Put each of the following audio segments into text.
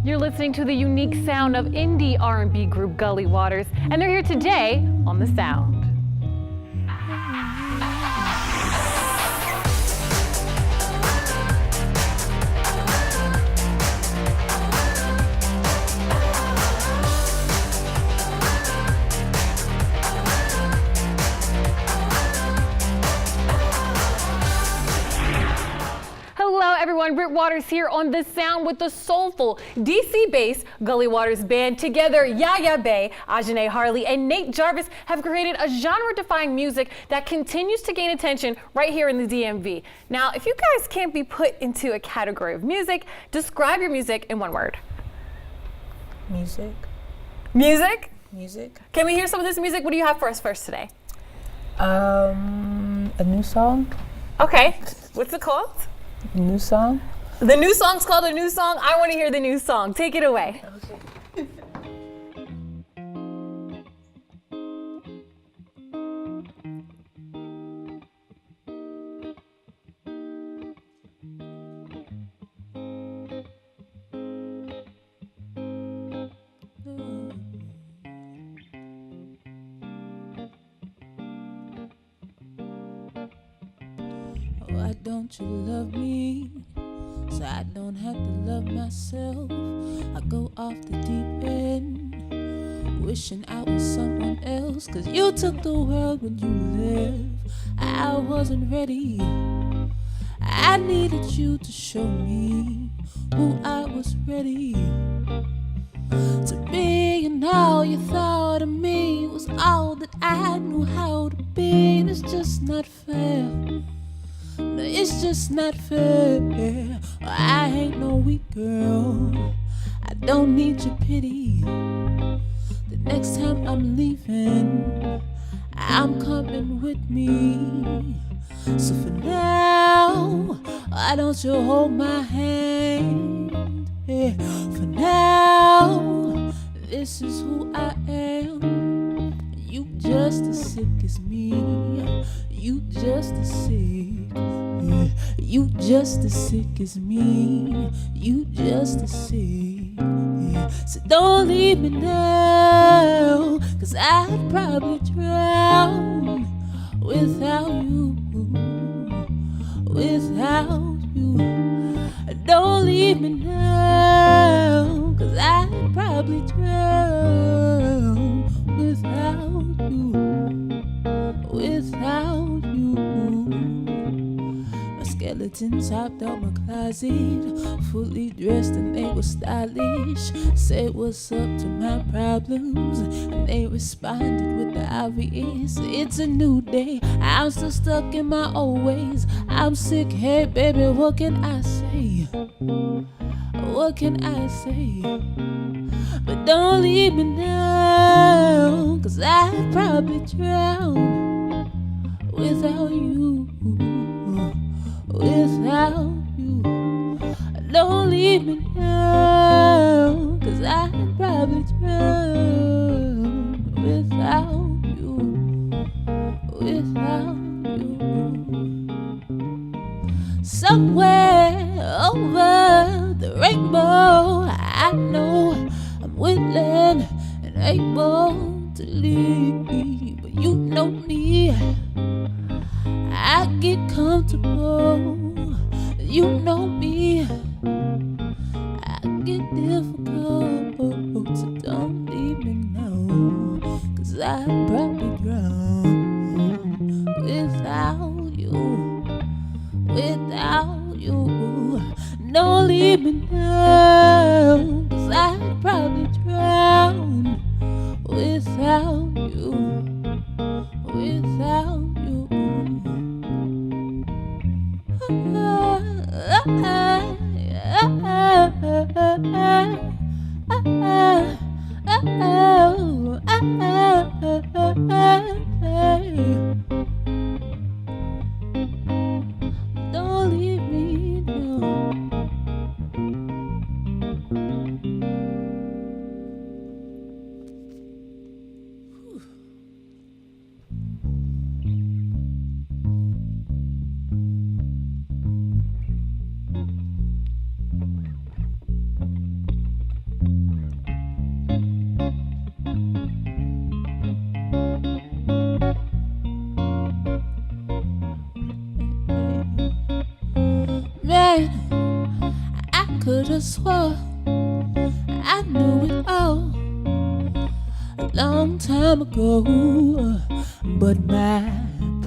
You're listening to the unique sound of indie R&B group Gully Waters, and they're here today on The Sound. Hello everyone, Britt Waters here on The Sound with the soulful DC-based Gully Waters band. Together, Yaya Bay, Ajane Harley, and Nate Jarvis have created a genre-defying music that continues to gain attention right here in the DMV. Now, if you guys can't be put into a category of music, describe your music in one word. Music. Music? Music. Can we hear some of this music? What do you have for us first today? A new song. Okay, what's it called? A new song. The new song's called A New Song. I want to hear the new song. Take it away. Okay. Why don't you love me, so I don't have to love myself? I go off the deep end, wishing I was someone else. Cause you took the world when you left. I wasn't ready. I needed you to show me who I was ready to be. And all you thought of me was all that I knew how to be. And it's just not fair. No, it's just not fair. I ain't no weak girl. I don't need your pity. The next time I'm leaving, I'm coming with me. So for now, why don't you hold my hand? Yeah. For now, this is who I am. You just as sick as me. You just as sick. Yeah. You just as sick as me. You just as sick. Yeah. So don't leave me now, cause I'd probably drown without you. Without you. Don't leave me now, cause I'd probably drown without you. Without you. My skeletons hopped out my closet, fully dressed and they were stylish. Said what's up to my problems, and they responded with the obvious. It's a new day, I'm still stuck in my old ways. I'm sick, hey baby, what can I say? What can I say? But don't leave me now, cause I'd probably drown without you. Without you. Don't leave me now, cause I'd probably drown without you. Without you. Somewhere over the rainbow, I know I'm willing and able to leave. But you know me, I get comfortable. You know me, I get difficult. So don't leave me now, cause I'd probably drown without you. Without you. Don't leave me now, cause I'd probably drown without you. Without you. Don't leave me now. could've swore I knew it all a long time ago, but my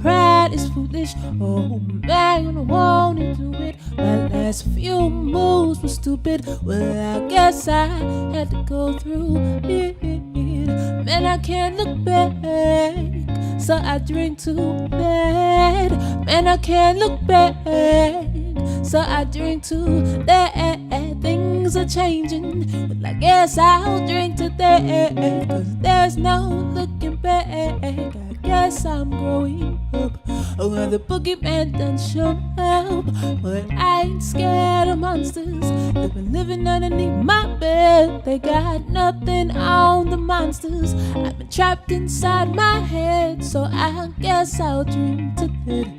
pride is foolish. Oh man, I wanna do it. My last few moves were stupid. Well, I guess I had to go through it. Man, I can't look back, so I drink to that. Man, I can't look back, so I drink to that. Things are changing, but I guess I'll drink to that. Cause there's no looking back. I guess I'm growing up. Oh, well, the boogeyman done shown up, but I ain't scared of monsters. They've been living underneath my bed. They got nothing on the monsters. I've been trapped inside my head, so I guess I'll dream to that.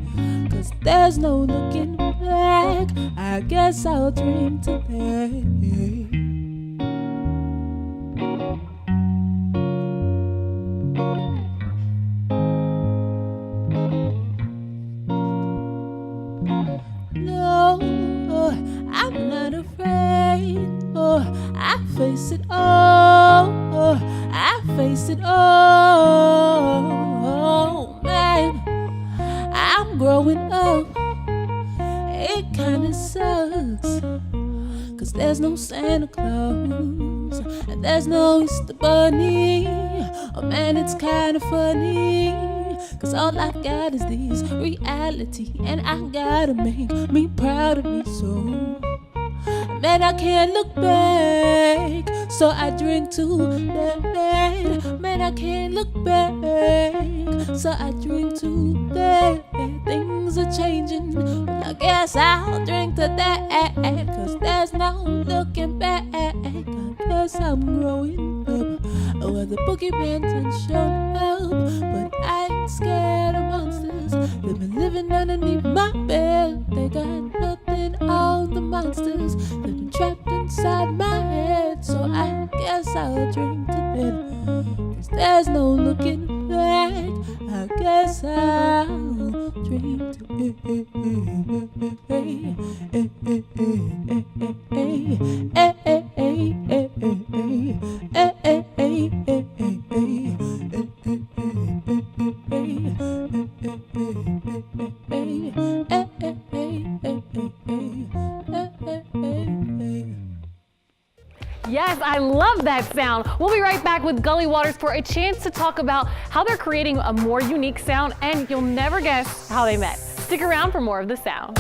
Cause there's no looking back. I guess I'll dream to that. No, I'm not afraid. Oh, I face it all. Oh, I face it all. Oh, man, I'm growing up. It kinda sucks, cause there's no Santa Claus and there's no Easter Bunny. Oh man, it's kinda funny, cause all I got is this reality, and I gotta make me proud of me. So man, I can't look back, so I drink to that. Man, I can't look back, so I drink to that. Things are changing, but I guess I'll drink to that. Cause there's no looking back. I guess I'm growing up. Oh, well, the boogeyman done shown up, but I ain't scared of monsters. They've been living underneath my bed. They got nothing on the monsters. They've been trapped inside my head, so I guess I'll drink to that. Cause there's no looking back. I guess I'll drink to it. Yes, I love that sound. We'll be right back with Gully Waters for a chance to talk about how they're creating a more unique sound, and you'll never guess how they met. Stick around for more of the sound.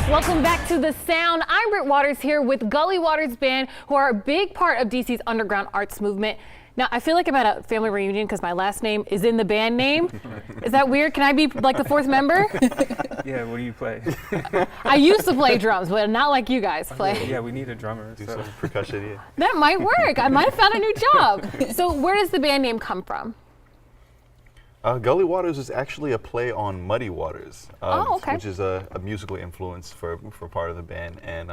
Welcome back to The Sound. I'm Britt Waters here with Gully Waters Band, who are a big part of DC's underground arts movement. Now, I feel like I'm at a family reunion because my last name is in the band name. Is that weird? Can I be like the fourth member? Yeah, what do you play? I used to play drums, but not like you guys play. Yeah, we need a drummer. Do some percussion, yeah. That might work. I might have found a new job. So where does the band name come from? Gully Waters is actually a play on Muddy Waters, which is a musical influence for part of the band, and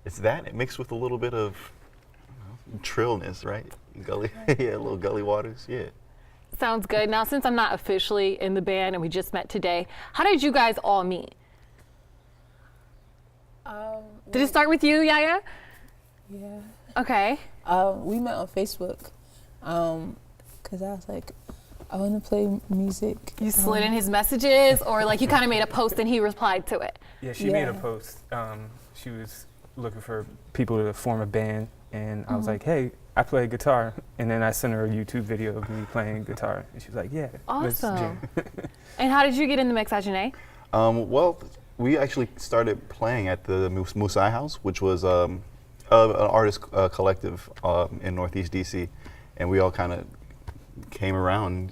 it's that mixed with a little bit of trillness, right? Gully, yeah, a little Gully Waters, yeah. Sounds good. Now, since I'm not officially in the band and we just met today, how did you guys all meet? Did it start with you, Yaya? Yeah. Okay. We met on Facebook because I was like, I want to play music. You slid in his messages, or like you kind of made a post and he replied to it? Yeah, she made a post. She was looking for people to form a band, and I was like, hey, I play guitar. And then I sent her a YouTube video of me playing guitar, and she was like, yeah, let's jam. Awesome. And how did you get in the mix, Ajane? Well, we actually started playing at the Musai House, which was an artist collective in Northeast DC, and we all kind of came around,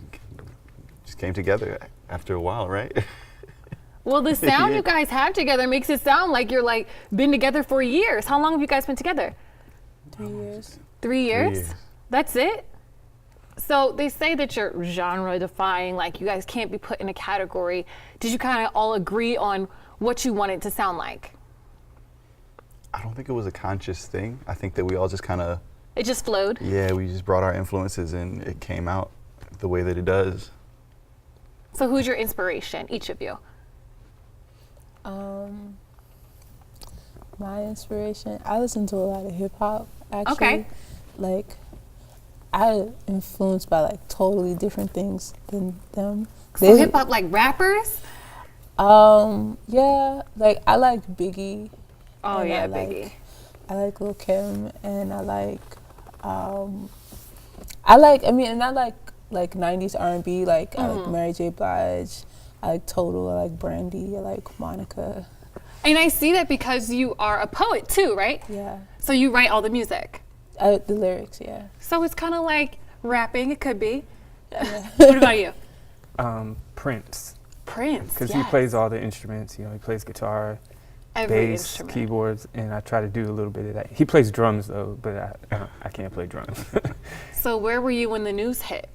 just came together after a while, right? Well, the sound you guys have together makes it sound like you're like been together for years. How long have you guys been together? 3 years. 3 years? 3 years. That's it? So they say that you're genre defying, like you guys can't be put in a category. Did you kind of all agree on what you wanted to sound like? I don't think it was a conscious thing. I think that we all just kind of, It just flowed? yeah, we just brought our influences and it came out the way that it does. So who's your inspiration, each of you? My inspiration, I listen to a lot of hip hop actually. Okay. Like I influenced by like totally different things than them. So hip hop, like rappers? Yeah, like I like Biggie. Oh and yeah, I like, Biggie. I like Lil Kim, and I like like 90s R&B, like I like Mary J. Blige, I like Total, I like Brandy, I like Monica. And I see that because you are a poet too, right? Yeah, So you write all the music. the lyrics, yeah. So it's kind of like rapping, it could be. What about you? Prince, Prince, because yes. he plays all the instruments. You know, he plays guitar, Every bass, instrument. keyboards, and I try to do a little bit of that. He plays drums though, but I can't play drums. So where were you when the news hit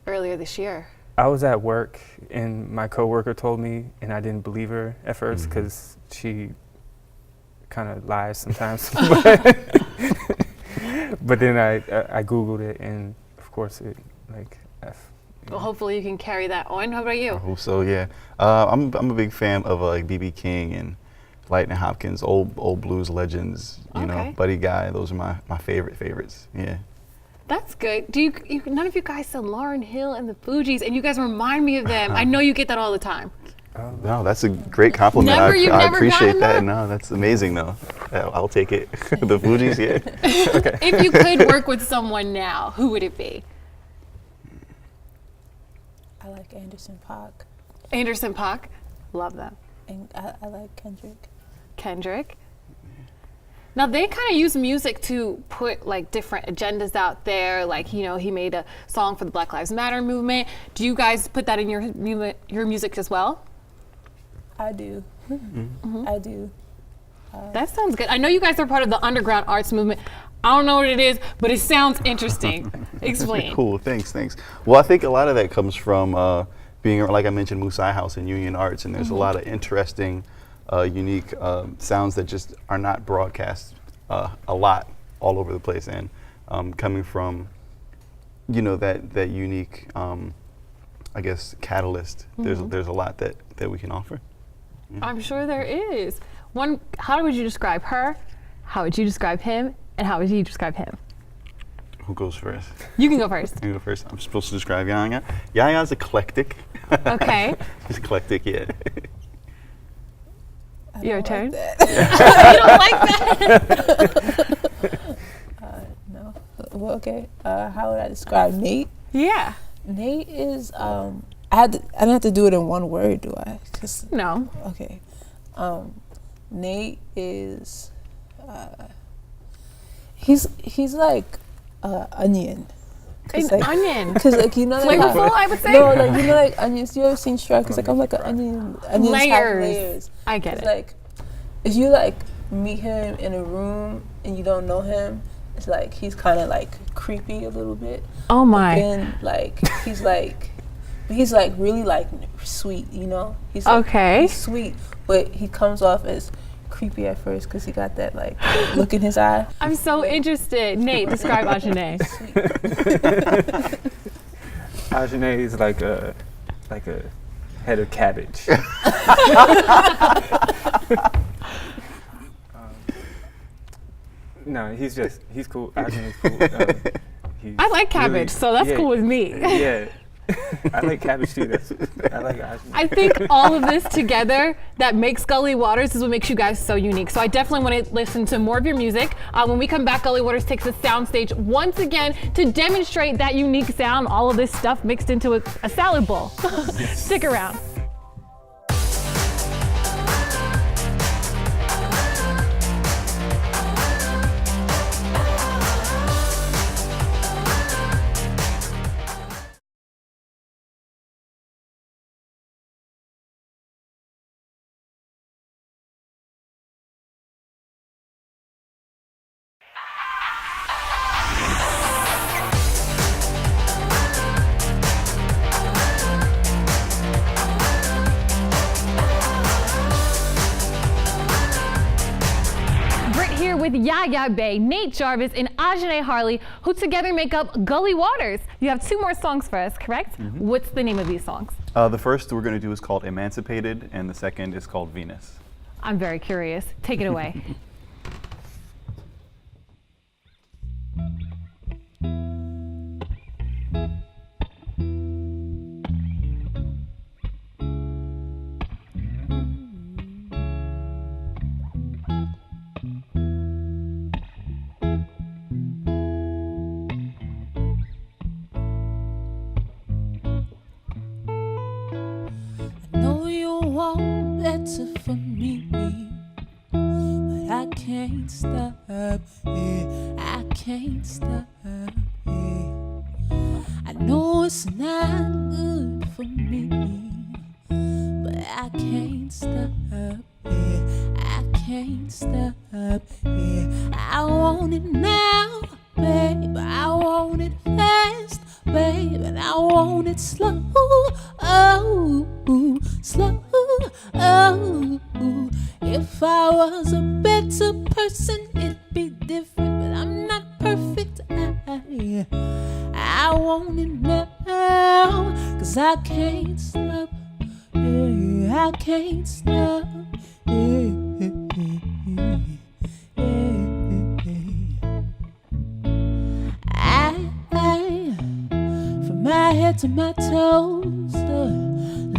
earlier this year? I was at work and my coworker told me, and I didn't believe her at first because she kind of lies sometimes. But then I Googled it, and of course it Well, hopefully you can carry that on. How about I you? hope so, yeah. I'm a big fan of like B.B. King and Lightning Hopkins, old blues legends, you know, Okay. Buddy Guy. Those are my favorites, yeah. That's good. Do you none of you guys said Lauryn Hill and the Fugees, and you guys remind me of them. I know you get that all the time. No, that's a great compliment. You've I never appreciate gotten that. that? No, that's amazing though. I'll take it. The Fugees, yeah. Okay. If you could work with someone now, who would it be? I like Anderson .Paak, Anderson .Paak. Love them. and I like Kendrick. Kendrick. Now they kind of use music to put like different agendas out there. Like, you know, he made a song for the Black Lives Matter movement. Do you guys put that in your music as well? I do. I do. That sounds good. I know you guys are part of the underground arts movement. I don't know what it is, but it sounds interesting. Explain. Cool. Thanks. Well, I think a lot of that comes from being, like I mentioned, Musai House and Union Arts, and there's a lot of interesting, unique sounds that just are not broadcast a lot all over the place. And coming from, you know, that unique, I guess, catalyst. There's a lot that we can offer. I'm sure there is. One, how would you describe her? How would you describe him? And how would you describe him? Who goes first? You can go first. You go first. I'm supposed to describe Yaya. Yaya's eclectic. Okay. He's eclectic, yeah. I Your don't turn. Like that. You don't like that? No. Well, okay. How would I describe Nate? Yeah. Nate is I don't have to do it in one word, do I? 'Cause- No. okay. Nate is he's like onion. An Like, onion. Cause like you know like how- Flavorful, I would say. No, like you know like onions. You ever seen Shrek? It's like I'm like an onion. Onions have Layers. layers. I get It's it. like if you like meet him in a room and you don't know him, it's like he's kind of like creepy a little bit. Oh my. And like he's like really like sweet, you know. He's like, Okay. He's sweet, but he comes off as creepy at first because he got that like look in his eye. I'm so interested. Nate, describe Ajane. Ajane is like a head of cabbage. No, he's cool. Ajane is cool. I like cabbage, so that's cool with me. Yeah. I like cabbage too. I like Ajane. I think all of this together that makes Gully Waters is what makes you guys so unique. So I definitely want to listen to more of your music. When we come back, Gully Waters takes the soundstage once again to demonstrate that unique sound, all of this stuff mixed into a salad bowl. Stick around. with Yaya Bay, Nate Jarvis, and Ajane Harley, who together make up Gully Waters. You have 2 more songs for us, correct? What's the name of these songs? The first we're going to do is called Emancipated, and the second is called Venus. I'm very curious. Take it away. Want better for me, but I can't stop, yeah, I can't stop, yeah. I know it's not good for me, but I can't stop, yeah, I can't stop, yeah. I want it now, babe, I want it fast, babe, and I want it slow, oh, slow, oh. If I was a better person, it'd be different, but I'm not perfect. I want it now, 'cause I can't stop, yeah, I can't stop, yeah, from my head to my toes,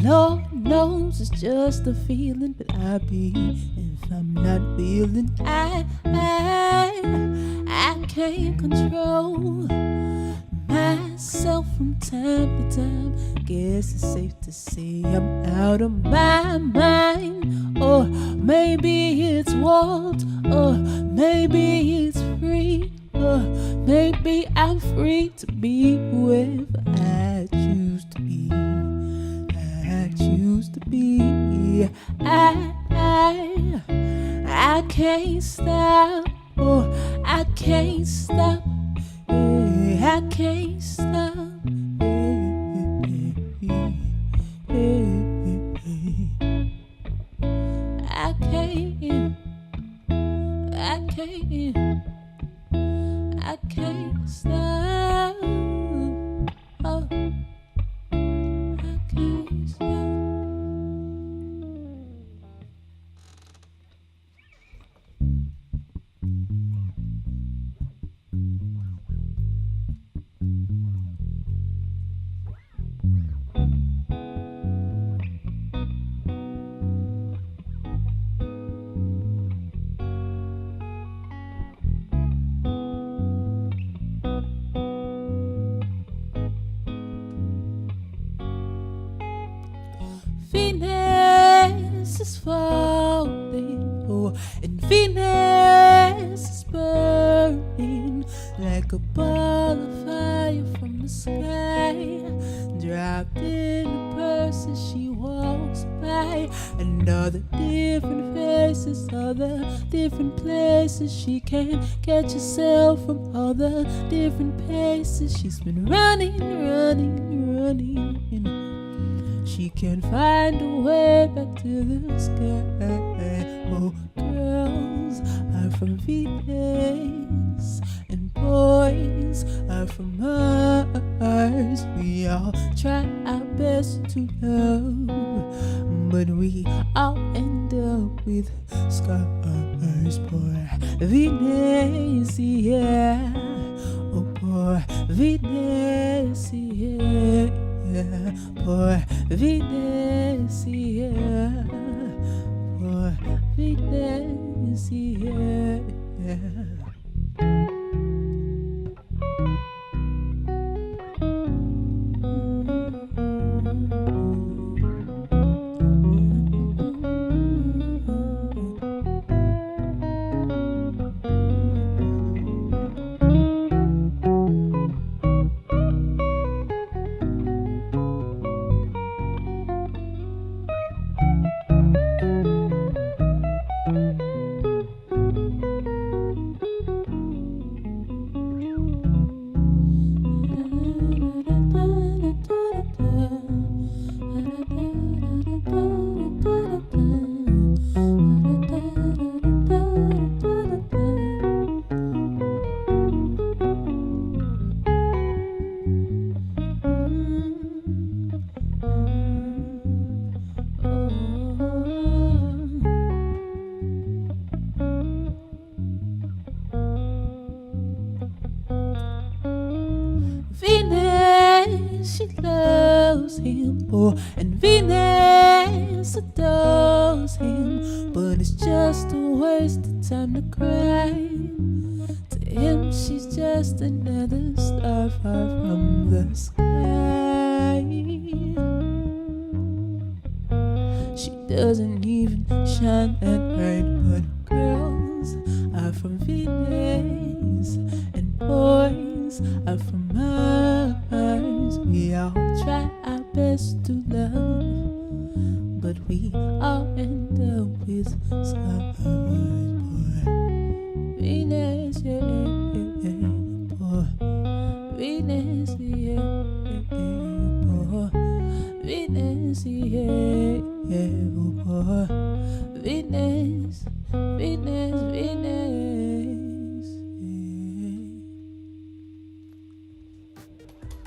Lord knows it's just a feeling, but I be if I'm not feeling. I can't control myself from time to time. Guess it's safe to say I'm out of my mind. Or maybe it's walls, or maybe it's free, or maybe I'm free to be whoever I choose to be. Choose to be. I can't stop, oh, I can't stop, yeah, I can't stop, I can't stop, oh. Venus is falling, oh, and Venus is burning like a ball of fire from the sky, dropped in a purse as she walks by, and all the different faces, all the different places she can't catch herself from, all the different paces she's been running. She can't find a way back to the sky. Oh, girls are from Venus and boys are from Mars. We all try our best to love, but we all end up with scars. Poor Venus, yeah. Oh, poor Venus, yeah. Poor Venus, yeah. Poor Venus, yeah. adores him, oh, and Venus adores him, but it's just a waste of time to cry. To him, she's just another star far from the sky. She doesn't even shine that bright, but girls are from Venus and boys are from Mars. We all try our best to love, but we all end up with scars. Boy, Venus, yeah, boy, Venus, yeah, boy, Venus, yeah, boy, Venus, Venus, Venus, yeah.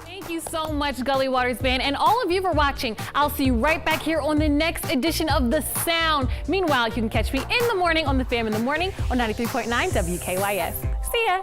Thank you so much, Gully Waters Band, and all of you for watching. I'll see you right back here on the next edition of The Sound. Meanwhile, you can catch me in the morning on The Fam in the Morning on 93.9 WKYS. See ya.